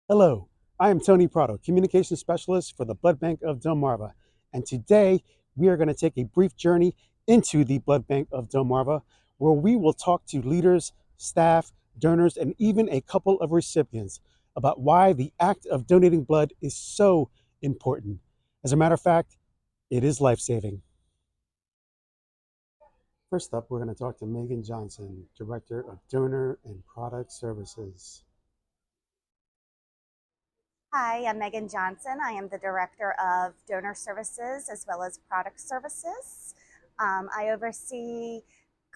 Hello, I am Tony Prado, Communications Specialist for the Blood Bank of Delmarva, and today we are going to take a brief journey into the Blood Bank of Delmarva, where we will talk to leaders, staff, donors, and even a couple of recipients about why the act of donating blood is so important. As a matter of fact, it is life-saving. First up, we're going to talk to Megan Johnson, Director of Donor and Product Services. Hi, I'm Megan Johnson. I am the Director of Donor Services as well as Product Services. I oversee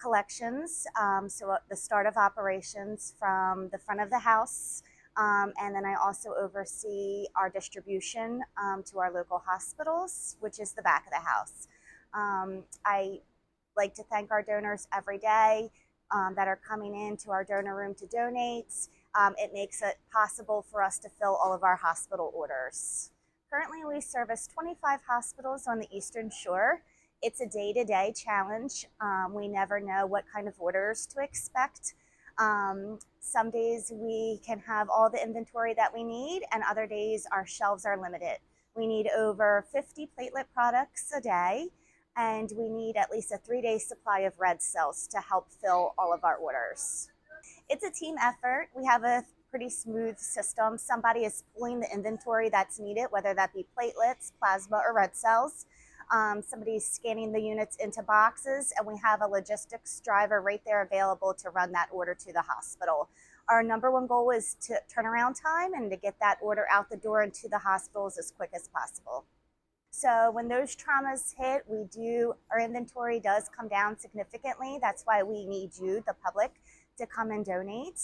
collections, so the start of operations from the front of the house, and then I also oversee our distribution to our local hospitals, which is the back of the house. I like to thank our donors every day that are coming into our donor room to donate. It makes it possible for us to fill all of our hospital orders. Currently, we service 25 hospitals on the Eastern Shore. It's a day-to-day challenge. We never know what kind of orders to expect. Some days we can have all the inventory that we need, and other days our shelves are limited. We need over 50 platelet products a day, and we need at least a 3-day supply of red cells to help fill all of our orders. It's a team effort. We have a pretty smooth system. Somebody is pulling the inventory that's needed, whether that be platelets, plasma, or red cells. Somebody's scanning the units into boxes, and we have a logistics driver right there available to run that order to the hospital. Our number one goal is to turnaround time and to get that order out the door and to the hospitals as quick as possible. So when those traumas hit, our inventory does come down significantly. That's why we need you, the public, to come and donate.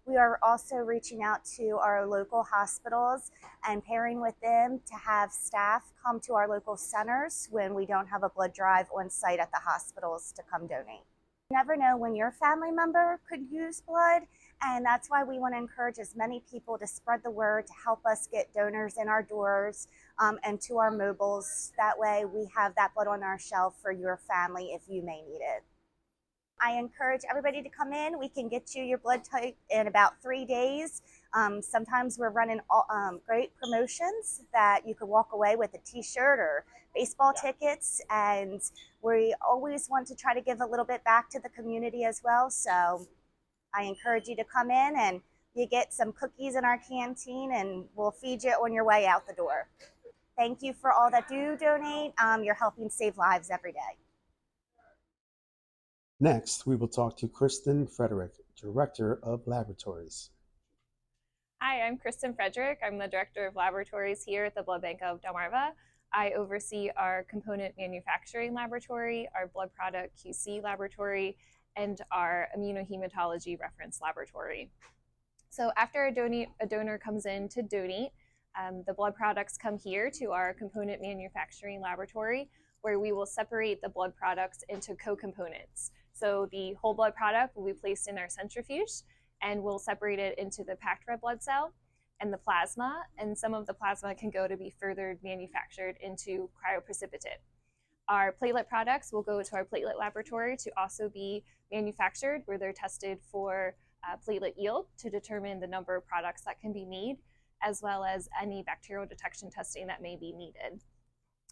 We are also reaching out to our local hospitals and pairing with them to have staff come to our local centers when we don't have a blood drive on site at the hospitals to come donate. You never know when your family member could use blood, and that's why we want to encourage as many people to spread the word to help us get donors in our doors and to our mobiles. That way we have that blood on our shelf for your family if you may need it. I encourage everybody to come in. We can get you your blood type in about 3 days. Sometimes we're running great promotions that you could walk away with a t-shirt or baseball tickets, and we always want to try to give a little bit back to the community as well. So I encourage you to come in, and you get some cookies in our canteen, and we'll feed you on your way out the door. Thank you for all that do donate. You're helping save lives every day. Next, we will talk to Kristen Frederick, Director of Laboratories. Hi, I'm Kristen Frederick. I'm the Director of Laboratories here at the Blood Bank of Delmarva. I oversee our component manufacturing laboratory, our blood product QC laboratory, and our immunohematology reference laboratory. So after a donor comes in to donate, the blood products come here to our component manufacturing laboratory, where we will separate the blood products into co-components. So the whole blood product will be placed in our centrifuge, and we'll separate it into the packed red blood cell and the plasma, and some of the plasma can go to be further manufactured into cryoprecipitate. Our platelet products will go to our platelet laboratory to also be manufactured, where they're tested for platelet yield to determine the number of products that can be made, as well as any bacterial detection testing that may be needed.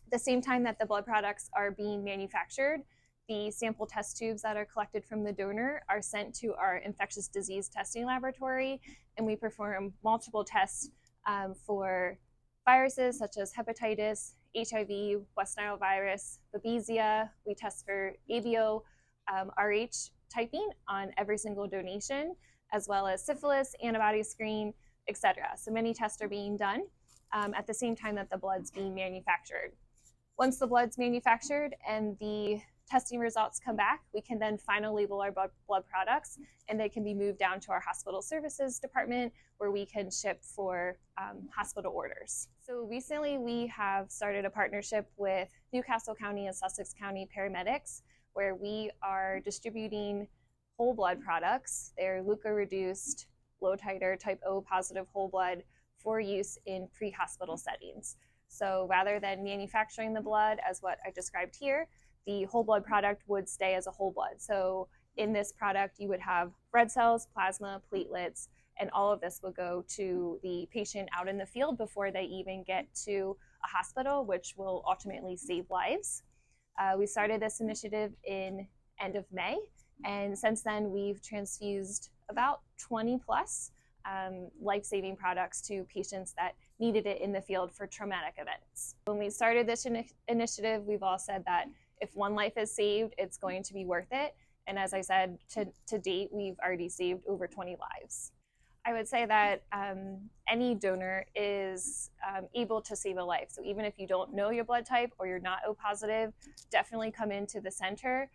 At the same time that the blood products are being manufactured, the sample test tubes that are collected from the donor are sent to our infectious disease testing laboratory, and we perform multiple tests for viruses such as hepatitis, HIV, West Nile virus, Babesia. We test for ABO, RH typing on every single donation, as well as syphilis, antibody screen, etc. So many tests are being done at the same time that the blood's being manufactured. Once the blood's manufactured and the testing results come back, we can then final label our blood products, and they can be moved down to our hospital services department, where we can ship for hospital orders. So recently we have started a partnership with Newcastle County and Sussex County paramedics, where we are distributing whole blood products. They're Luca-reduced, low titer, type O positive whole blood for use in pre-hospital settings. So rather than manufacturing the blood as what I described here, the whole blood product would stay as a whole blood. So in this product, you would have red cells, plasma, platelets, and all of this will go to the patient out in the field before they even get to a hospital, which will ultimately save lives. We started this initiative in end of May, and since then we've transfused about 20 plus life-saving products to patients that needed it in the field for traumatic events. When we started this initiative, we've all said that if one life is saved, it's going to be worth it. And as I said, to date, we've already saved over 20 lives. I would say that any donor is able to save a life. So even if you don't know your blood type or you're not O positive, definitely come into the center,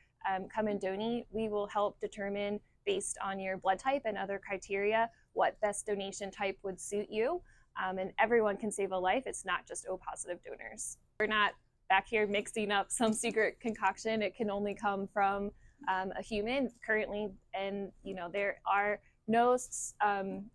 come and donate. We will help determine, based on your blood type and other criteria, what best donation type would suit you. And everyone can save a life. It's not just O positive donors. We're not back here mixing up some secret concoction. It can only come from a human currently, and there are no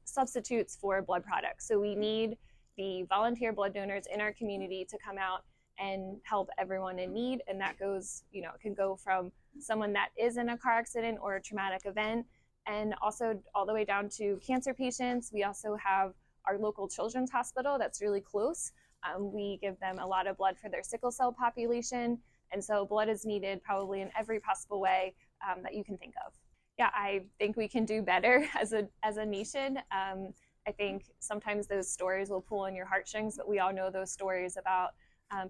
substitutes for blood products. So we need the volunteer blood donors in our community to come out and help everyone in need. And that goes, it can go from someone that is in a car accident or a traumatic event, and also all the way down to cancer patients. We also have our local children's hospital that's really close. We give them a lot of blood for their sickle cell population. And so blood is needed probably in every possible way that you can think of. Yeah, I think we can do better as a nation. I think sometimes those stories will pull on your heartstrings, but we all know those stories about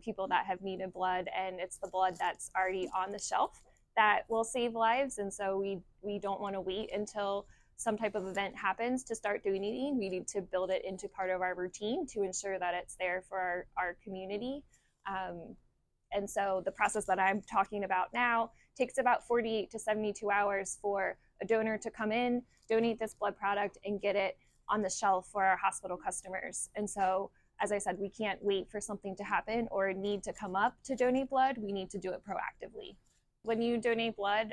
people that have needed blood, and it's the blood that's already on the shelf that will save lives. And so we don't want to wait until some type of event happens to start donating. We need to build it into part of our routine to ensure that it's there for our community. And so the process that I'm talking about now takes about 48 to 72 hours for a donor to come in, donate this blood product, and get it on the shelf for our hospital customers. And so, as I said, we can't wait for something to happen or a need to come up to donate blood. We need to do it proactively. When you donate blood,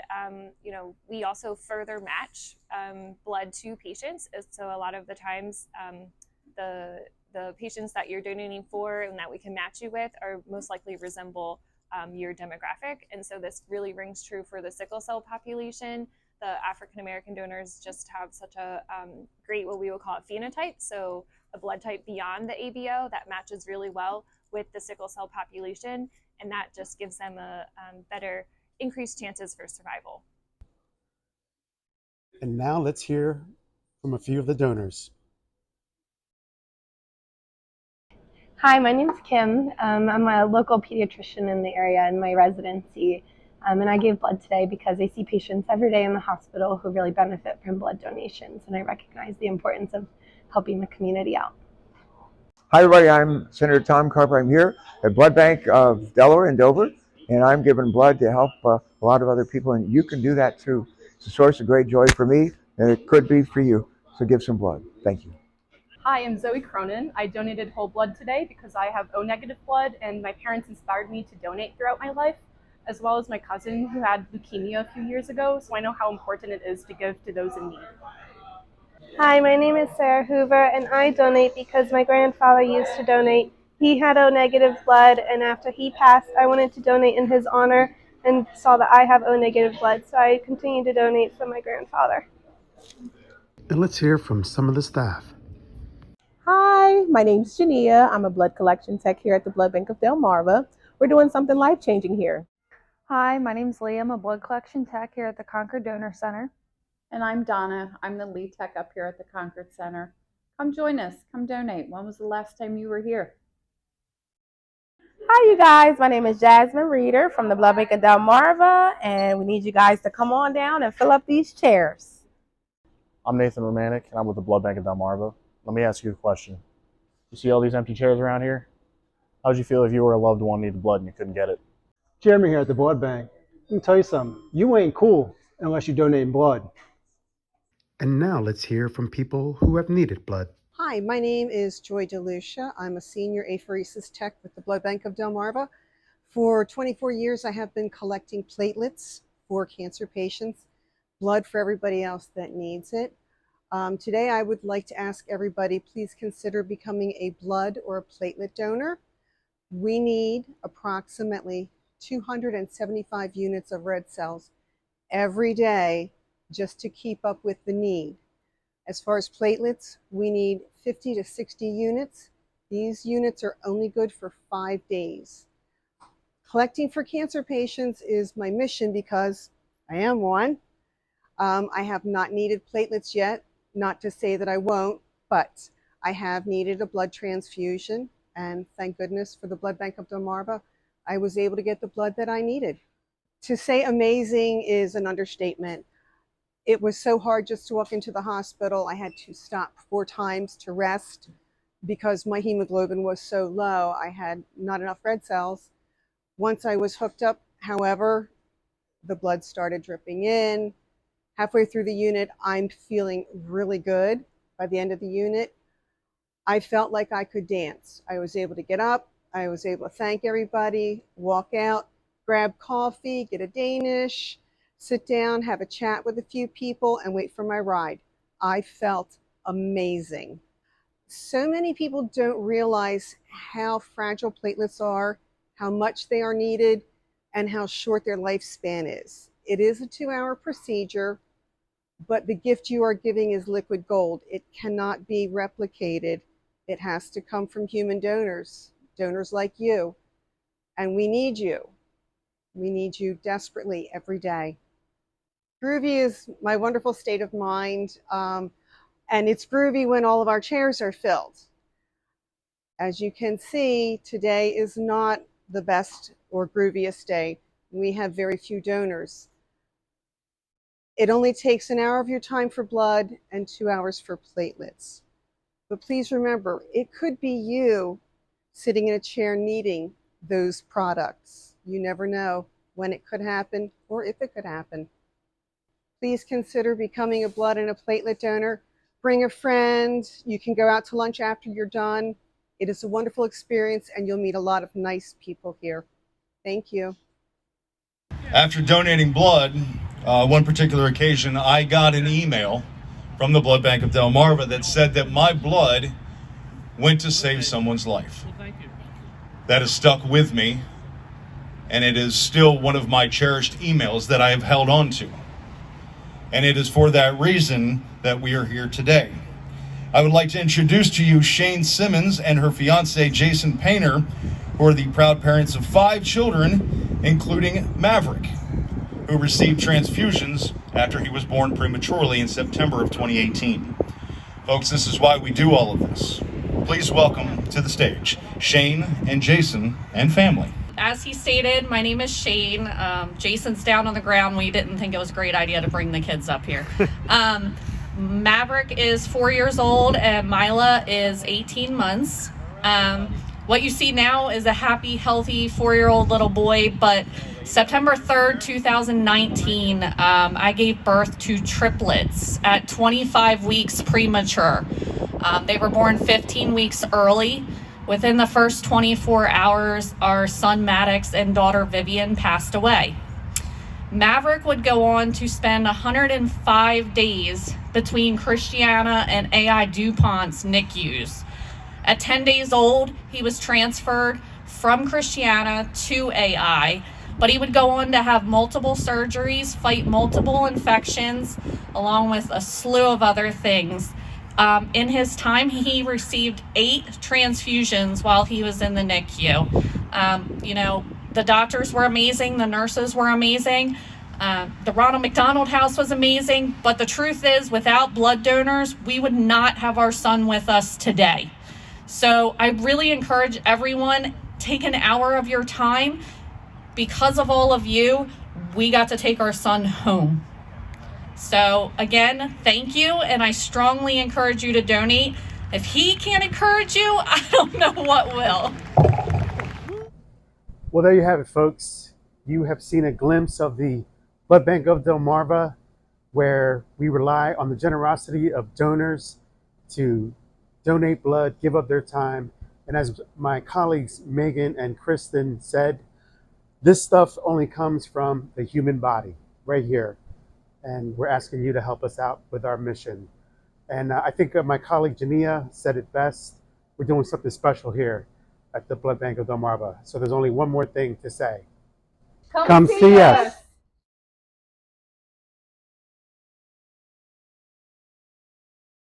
we also further match blood to patients. So a lot of the times, the patients that you're donating for and that we can match you with are most likely resemble your demographic. And so this really rings true for the sickle cell population. The African American donors just have such a great, what we would call a phenotype. So a blood type beyond the ABO that matches really well with the sickle cell population. And that just gives them a better increased chances for survival. And now let's hear from a few of the donors. Hi, my name is Kim. I'm a local pediatrician in the area in my residency, and I gave blood today because I see patients every day in the hospital who really benefit from blood donations, and I recognize the importance of helping the community out. Hi everybody, I'm Senator Tom Carper. I'm here at Blood Bank of Delaware in Dover, and I'm giving blood to help a lot of other people, and you can do that too. It's a source of great joy for me, and it could be for you, so give some blood. Thank you. Hi, I'm Zoe Cronin. I donated whole blood today because I have O negative blood, and my parents inspired me to donate throughout my life, as well as my cousin who had leukemia a few years ago, so I know how important it is to give to those in need. Hi, my name is Sarah Hoover, and I donate because my grandfather used to donate. He had O negative blood, and after he passed, I wanted to donate in his honor and saw that I have O negative blood, so I continue to donate for my grandfather. And let's hear from some of the staff. Hi, my name's Jania. I'm a blood collection tech here at the Blood Bank of Delmarva. We're doing something life-changing here. Hi, my name's Leah. I'm a blood collection tech here at the Concord Donor Center. And I'm Donna. I'm the lead tech up here at the Concord Center. Come join us. Come donate. When was the last time you were here? Hi, you guys. My name is Jasmine Reeder from the Blood Bank of Delmarva, and we need you guys to come on down and fill up these chairs. I'm Nathan Romanek, and I'm with the Blood Bank of Delmarva. Let me ask you a question. You see all these empty chairs around here? How would you feel if you were a loved one needed blood and you couldn't get it? Jeremy here at the Blood Bank. Let me tell you something. You ain't cool unless you donate blood. And now let's hear from people who have needed blood. Hi, my name is Joy DeLucia. I'm a senior apheresis tech with the Blood Bank of Delmarva. For 24 years, I have been collecting platelets for cancer patients, blood for everybody else that needs it. Today, I would like to ask everybody, please consider becoming a blood or a platelet donor. We need approximately 275 units of red cells every day just to keep up with the need. As far as platelets, we need 50 to 60 units. These units are only good for 5 days. Collecting for cancer patients is my mission because I am one. I have not needed platelets yet, not to say that I won't, but I have needed a blood transfusion, and thank goodness for the Blood Bank of Delmarva, I was able to get the blood that I needed. To say amazing is an understatement. It was so hard just to walk into the hospital. I had to stop 4 times to rest because my hemoglobin was so low. I had not enough red cells. Once I was hooked up, however, the blood started dripping in. Halfway through the unit, I'm feeling really good. By the end of the unit, I felt like I could dance. I was able to get up. I was able to thank everybody, walk out, grab coffee, get a Danish, sit down, have a chat with a few people, and wait for my ride. I felt amazing. So many people don't realize how fragile platelets are, how much they are needed, and how short their lifespan is. It is a 2-hour procedure, but the gift you are giving is liquid gold. It cannot be replicated. It has to come from human donors, donors like you. And we need you. We need you desperately every day. Groovy is my wonderful state of mind. And it's groovy when all of our chairs are filled. As you can see, today is not the best or grooviest day. We have very few donors. It only takes an hour of your time for blood and 2 hours for platelets. But please remember, it could be you sitting in a chair needing those products. You never know when it could happen or if it could happen. Please consider becoming a blood and a platelet donor. Bring a friend. You can go out to lunch after you're done. It is a wonderful experience, and you'll meet a lot of nice people here. Thank you. After donating blood, one particular occasion, I got an email from the Blood Bank of Delmarva that said that my blood went to save someone's life. That has stuck with me, and it is still one of my cherished emails that I have held on to. And it is for that reason that we are here today. I would like to introduce to you Shane Simmons and her fiance, Jason Painter, who are the proud parents of 5 children, including Maverick, who received transfusions after he was born prematurely in September of 2018. Folks, this is why we do all of this. Please welcome to the stage Shane and Jason and family. As he stated, my name is Shane. Jason's down on the ground. We didn't think it was a great idea to bring the kids up here. Maverick is 4 years old and Mila is 18 months. What you see now is a happy, healthy 4-year-old little boy, but September 3rd, 2019, I gave birth to triplets at 25 weeks premature. They were born 15 weeks early. Within the first 24 hours, our son Maddox and daughter Vivian passed away. Maverick would go on to spend 105 days between Christiana and AI DuPont's NICUs. At 10 days old, he was transferred from Christiana to AI, but he would go on to have multiple surgeries, fight multiple infections, along with a slew of other things. In his time, he received 8 transfusions while he was in the NICU. The doctors were amazing, the nurses were amazing, the Ronald McDonald House was amazing, but the truth is, without blood donors, we would not have our son with us today. So I really encourage everyone, take an hour of your time. Because of all of you, we got to take our son home. So again, thank you, and I strongly encourage you to donate. If he can't encourage you, I don't know what will. Well, there you have it, folks. You have seen a glimpse of the Blood Bank of Delmarva, where we rely on the generosity of donors to donate blood, give up their time. And as my colleagues Megan and Kristen said, this stuff only comes from the human body right here. And we're asking you to help us out with our mission. And I think my colleague Jania said it best. We're doing something special here at the Blood Bank of Delmarva. So there's only one more thing to say. Come see us.